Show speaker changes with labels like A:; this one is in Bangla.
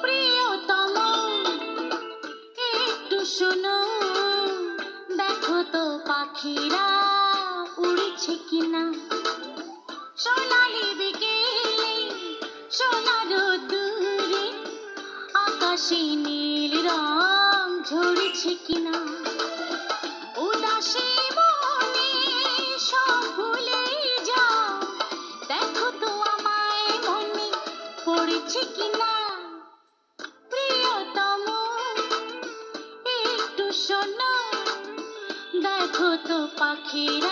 A: প্রিয়তম একটু শোনো, দেখো তো পাখিরা উড়ছে কিনা। সোনালি বিকেলে সোনার রোদ্দুরে আকাশে নীল রং ঝরছে কিনা। উদাসী মনে সব ভুলে যাও, দেখো তো আমায় মনে পড়েছে কিনা। প্রিয়তম একটু শোনো, দেখো তো পাখিরা